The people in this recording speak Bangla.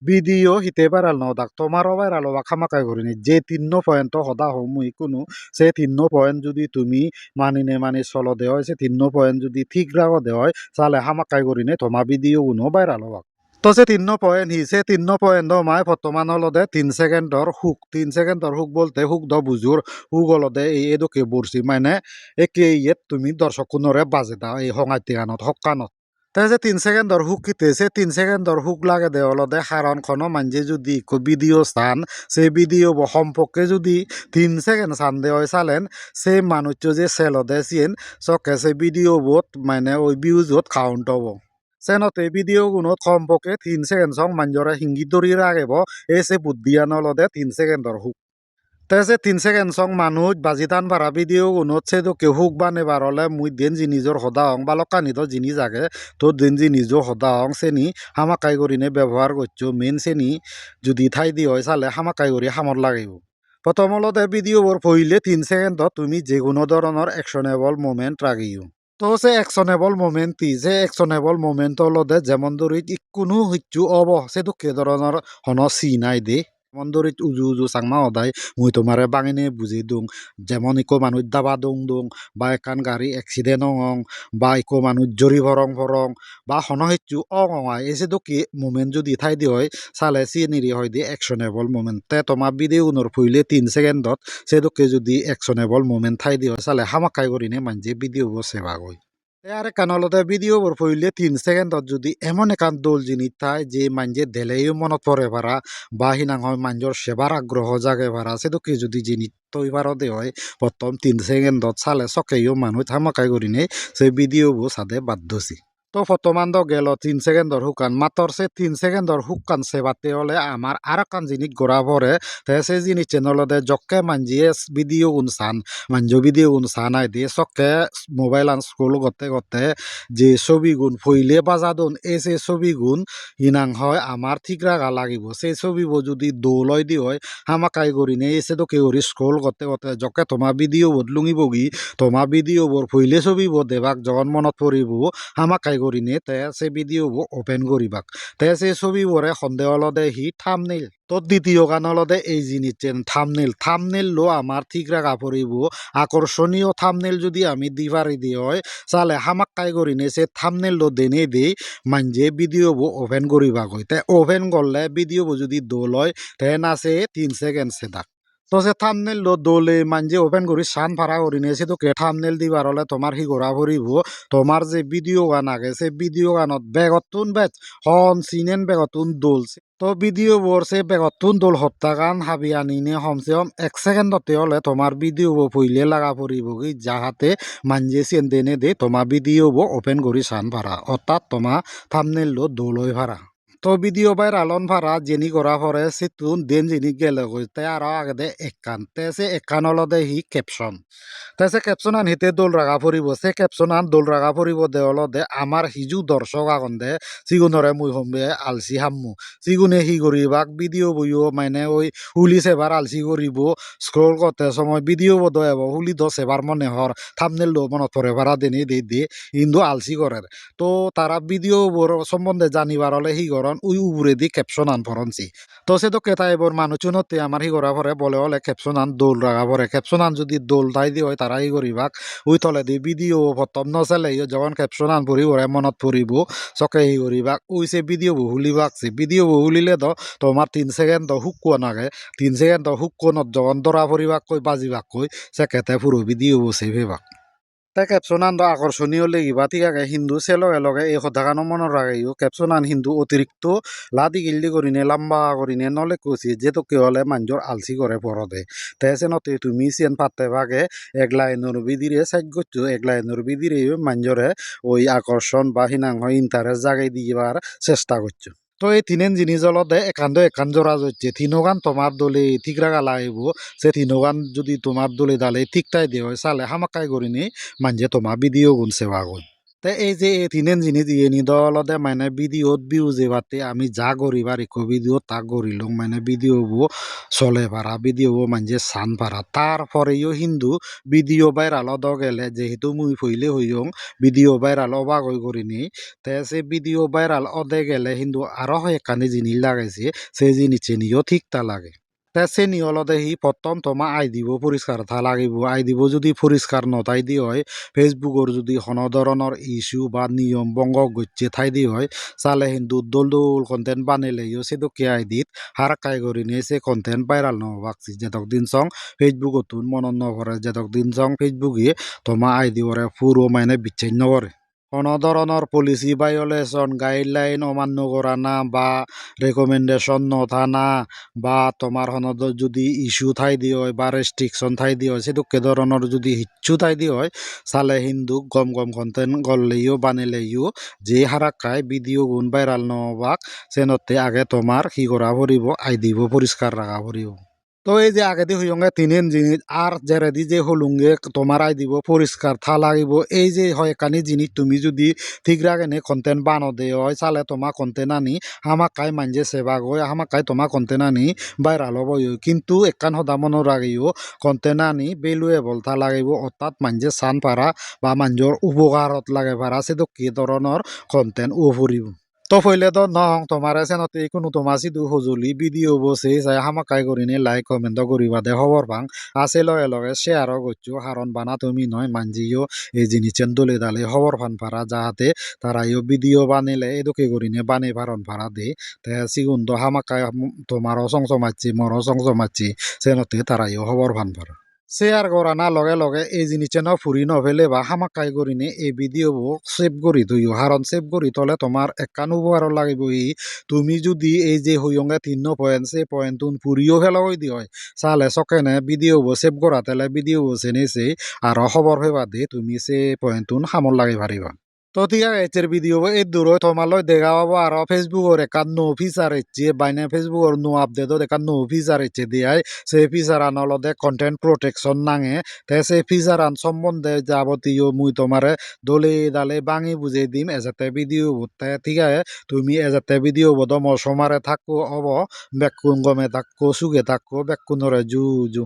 ভিডিও হিতে ভাইরাল নদাক তোমারও ভাইরাল হওয়া খামাকাই করিনি যে 3 পয়েন্ট সদা হমুই কোনো সে 3 পয়েন্ট যদি তুমি মানি চলো দেওয়া হয় সে 3 পয়েন্ট যদি ঠিক রাখো দেওয়া হয় তাহলে হামাকাই করিনে তোমার ভিডিও কোনো ভাইরাল হওয়া তো সে 3 পয়েন্ট সে 3 পয়েন্ট মায় বর্তমান হলদে 3 সেকেন্ডর হুক 3 সেকেন্ডর হুক বলতে হুক দ বুঝুর হুক হলদে এই এদকে বলছি মানে একে ইয়েত তুমি দর্শক কোনরে বাজে দাও এই হঙাইতে গানত হকানত তাই যে 3 সেকেন্ডর হুক কিতেছে 3 সেকেন্ডর হুক লাগে দে হলদে কারণ কোনো মানজে যদি ভিডিও চান সে ভিডিও সম্পর্কে যদি 3 সেকেন্ড চান দে হয় চালেন সে মানুষ যে সেলদে চিন চকে সে ভিডিও বোধ মানে ওই ভিউজত কাউন্ট হব সেনতে ভিডিও গুণত কমপক্ষে 3 সেকেন্ড সং মাঞ্জরে হিঙ্গি দরি রাখব এসে বুদ্ধিয়ান হলদে 3 সেকেন্ডর হুক তেছে 3 সেকেন্ড সং মানুষ বাজিতান ভাড়া ভিডিও গুণত সে তো কেউ হুক বানেবার হলে মুই দেন জিনিসর সদা হং বালকানি তো জিনিস আগে তো দেন জিনিসও সদা হং সেনি হামাকাই করিনে ব্যবহার করছো মেন সেনি যদি ঠাই দি হয় চালে হামাকাই করি হামর লাগিব প্রথম হলতে ভিডিওর পहिले 3 সেকেন্ডত তুমি যে কোনো ধরনের অ্যাকশনেবল মোমেন্ট রাখিও তো সে অ্যাকশনেবল মোমেন্ট যে অ্যাকশনেবল মোমেন্ট হলদে যেমন ধরি কোনো হইচু অব সে তো কে ধরনের হন সি নাই দে যেমন ধরি উজু উজু চাংমা সদায় মুই তোমারে বাঙিনে বুঝি দুং যেমন ইকো মানুষ দাবা দং দং বা একান গাড়ি এক্সিডেন্ট হং বা ইকো মানুষ জরি ভরং ভরং বা হন হইচু অঙাই এসে তো কি মোমেন্ট যদি ঠাই দি হয় চালে সি নিরি হয় দি অ্যাকশনেবল মোমেন্ট তে তোমার ভিডিও উনর ফুইলে 3 সেকেন্ডত সে তোকে যদি অ্যাকশনেবল মোমেন্ট ঠাই দি হয় চালে হামাকাই করিনে মানজে ভিডিও সেবা গই আরে কানলতে ভিডিও বর পড়লে 3 সেকেন্ডত যদি এমন একান দোল জিনিস থাই যে মানজে দেলেও মনত পড়ে পারা বা হিনাং হয় মানজর সেবার আগ্রহ জাগে পারা সে তো কি যদি জিনিস তৈবারও দে হয় প্রথম 3 সেকেন্ডত চালে চকেও মানুষ হামাকাই করিনে সে ভিডিও সাদে বাধ্যছি তো বর্তমান তো গেল 3 সেকেন্ডর হুকান মাত্র সে 3 সেকেন্ডর হুকান সেবাতে হলে আমার আর কান জিনিস গড়া পরে তে সে জিনিস চ্যানেলতে জকে মানজিয়ে ভিডিও গুণ চান মানজ ভিডিও গুণ চান আই দিয়ে চকে মোবাইল আন স্ক্রোল করতে করতে যে ছবি গুণ ফইলে বাজা দন এই সে ছবি গুণ ইনাং হয় আমার ঠিক রাখা লাগিব সেই ছবিব যদি দৌলয় দি হয় হামাকাই করিনে এসে তো কেউ স্ক্রোল করতে করতে জকে তোমার ভিডিও বদলুঙিবগি তোমার ভিডিও বোর ফইলে ছবিব দেবাক যখন মনত পড়িব হামাকাই করিনে তে সে ভিডিও ওপেন করিবাক তে সে ছবিবোরে সন্দেহ হলদে হি থামনেইল তো দ্বিতীয় গান হলদে এই জিনিস থামনেল লো আমার ঠিক রাখা পড়িব আকর্ষণীয় থামনেল যদি আমি দিবারি দি হয় চালে হামাক্কাই করিনে সে থামনেল লো দেনে দেই মানজে ভিডিও ওপেন করিবা কই তে ওপেন করলে ভিডিও যদি দোল হয় তে না সে 3 সেকেন্ড সে দাক তো সে থামনেল লো দোলে মানজে ওপেন করি সান ভাড়া করিনে সে তো কে থামনেল দিবার হলে তোমার হি করা পড়িব তোমার যে ভিডিও গান আগে সে ভিডিও গানত বেগতুন বেচ হন সিনেন বেগতুন দোল তো ভিডিও বোর সে বেগতুন দোল হপ্তাগান হাবি আনিনে কমসে কম 1 সেকেন্ডতে হলে তোমার ভিডিও পইলে লাগা পড়িব কি যাহাতে মানজে সেন দেনে দে তোমার ভিডিও ওপেন করি সান ভাড়া অর্থাৎ তোমার থামনেল লো দোলই ভাড়া তো ভিডিও বাই রালন ভাড়া জেনি করা পরে সেতুন দেন জেনি গেলে তে আরো আগে দে একান তে সে একান হলদে হি ক্যাপশন তে সে ক্যাপশন আন হিতে দোল রাখা পড়িব সে ক্যাপশন আন দোল রাখা পড়িব দে হলদে আমার হিজু দর্শক আগন দে সিগুনরে মুই হমবে আলসি হাম্মু সিগুনে হি করিবাক ভিডিও বইও মানে ওই হুলি সেবার আলসি করিব স্ক্রোল করতে সময় ভিডিও বোধ হব হুলি দ সেবার মনে হর থামনেল লো মনত পরে ভাড়া দেনে দে দে ইন্দু আলসি করের তো তারা ভিডিও বোর সম্বন্ধে জানিবার হলে হি করন উই উবুরে দি ক্যাপশন আন ফরনছি তো সে তো কেতা এবার মানুষজনতে আমার হি করা পরে বলে হলে ক্যাপশন আন দোল রাখা পরে ক্যাপশন আন যদি দোল তাই দি হয় তারা হি করিবাক উই তলে দি ভিডিও প্রথম নচলে যখন ক্যাপশন আন পড়িব মনত পড়িব চকে হি করিবাক উই সে ভিডিও হুলিবাক সে ভিডিও হুলিলে তো তোমার 3 সেকেন্ড হুকুয়া নাগে 3 সেকেন্ড হুকুনত যখন ধরা পড়িবাক কই বাজিবাক কই সে কেতে পুরো ভিডিও সেভ হইবাক তে ক্যাপশন আন আকর্ষণীয় লেগিবা ঠিক আছে হিন্দু সে লগে লগে এই কথাখানো মনে রাখিও ক্যাপশন আন হিন্দু অতিরিক্ত লাদি গিল্লি করিনে লম্বা করিনে নলে কুচি যে তো কেউ হলে মানুষের আলসি করে পরদে তে সে নতে তুমি সিয়ান পাতে ভাগে এক লাইনের বিদিরে সাইড করছো এক লাইনের বিদিরে মানুষরে ওই আকর্ষণ বা হিনাং হয় ইন্টারেস্ট জাগাই দিবার চেষ্টা করছো তো এই তিনেন জিনিস হলদে একান জোড়া যাচ্ছে তিনোগান তোমার দলে ঠিক রাখা লাগব সে তিনোগান যদি তোমার দলে দালে ঠিকটাই দিয়ে হয় চালে হামাকাই করিনি মানজে তোমার ভিডিও গুণ সেবা গুণ তে এই যে এই তিনেন জিনিস ইয়ে দলতে মানে ভিডিওত ভিউজে বাতে আমি যা করিবার ইকো ভিডিও তা করিলং মানে ভিডিও বো চলে পারা ভিডিও বো মানে সান পারা তারপরেও হিন্দু ভিডিও ভাইরাল দ গেলে যেহেতু মুই ফইলে হইয়ং ভিডিও ভাইরাল অবাক হয়ে করিনি তে সে ভিডিও ভাইরাল অদে গেলে হিন্দু আরো একানি জিনিস লাগাইছে সে জিনিস নিও ঠিক তা লাগে তে সে নিয়লতে হি প্রথম তোমা আই দিব পরিষ্কার থা লাগিব আই দিব যদি পরিষ্কার নতাই দি হয় ফেসবুকর যদি কোনো ধরনের ইস্যু বা নিয়ম ভঙ্গ গচ্ছে ঠাই দি হয় চালে হিন্দু দোল দোল কন্টেন্ট বানাইলেও সে দোকে আইডিত হারাকাই করি নিয়ে সে কন্টেন্ট ভাইরাল নবাকছি যেতক দিন সং ফেসবুকতুন মনন নকরে যেতক দিন সং ফেসবুকে তোমা আইডি ওরে পুরো মানে বিচ্ছিন্ন করে কোনো ধরনের পলিসি ভায়োলেশন গাইডলাইন অমান্য করা না বা রেকমেন্ডেশন নথা না বা তোমার হনদ যদি ইস্যু থাই দি হয় বা রেস্ট্রিকশন থাই দি হয় সেদুকে ধরনের যদি হিচ্ছু থাই দি হয় চালে হিন্দুক গম গম কন্টেন্ট গললেইও বানিলেইও যে হারাকায় ভিডিও গুণ ভাইরাল নবাক সেনতে আগে তোমার কি করা পড়িব আই দিব পরিষ্কার রাখা পড়িব তো এই যে আগে দি হইয়ঙ্গে তিনেন জিনিস আর জেরেদি যে হলুঙ্গে তোমার আই দিব পরিষ্কার থা লাগিব এই যে হয় কানি জিনিস তুমি যদি ঠিক রাখে নে কন্টেন্ট বানো দে হয় চালে তোমার কন্টেন্ট আনি হামাকাই মানজে সেবা গই হামাকাই তোমার কন্টেন্ট আনি ভাইরাল হব কিন্তু একান সদা মনে রাখিও কন্টেন্ট আনি ভ্যালুয়েবল থা লাগিব অর্থাৎ মানজে চান পারা বা মানজর উপকারত লাগে পারা সেতো কি ধরনের কন্টেন্ট ও ফুরিব তো ফইলে তো নং তোমারে চেনতে কোনো তোমার সিধু সজুলি ভিডিও বসে চাই হামাকাই করিনে লাইক কমেন্ট করিবা দে খবর পাং আছে লগে লগে শেয়ারও করছো কারণ বানা তুমি নয় মানজিও এই জিনিসেন দলে দালে খবর ফান পারা যাহাতে তারাইও ভিডিও বানিলে এদুকে করিনে বানে পারন পারা দে তে সিগুন তো হামাকাই তোমারও সংস মারছি মরও সংস মারছি চেনতে তারাইও খবর ফান পারা শেয়ার করা না লগে লগে এই জিনিসে ফুরি নভেলে বা হামাকাই করিনে এই ভিডিও সেভ করি থইও হারণ সেভ করি তলে তোমার একান উপকার লাগিব তুমি যদি এই যে হইয়ঙ্গে 3 পয়েন্ট সে পয়েন্ট তুন ফুরিও ফেলা হই দি হয় চালে সকেনে ভিডিও সেভ করা তেলে ভিডিও চেনেছে আর খবর হইবা দে তুমি সে পয়েন্ট তুন সামল লাগি পারিবা তো ঠিক আছে এর ভিডিও এই দূর তোমালৈ দেখা পাবো আর ফেসবুকের একান নো ফিচার এসছে বাইনে ফেসবুকের নো আপডেটত একান নো ফিচার এসছে দিয়াই সেই ফিচার আনলদে কন্টেন্ট প্রোটেকশন নাঙে তে সেই ফিচার আন সম্বন্ধে যাবতীয় মুই তোমারে দলে দালে বাঙি বুঝে দিম এজাতে ভিডিও বুঝতে ঠিক আছে তুমি এজাতে ভিডিও বোধ মশমারে থাকো অব বেকুন গমে থাকো সুখে থাকো বেকুনরে জু জু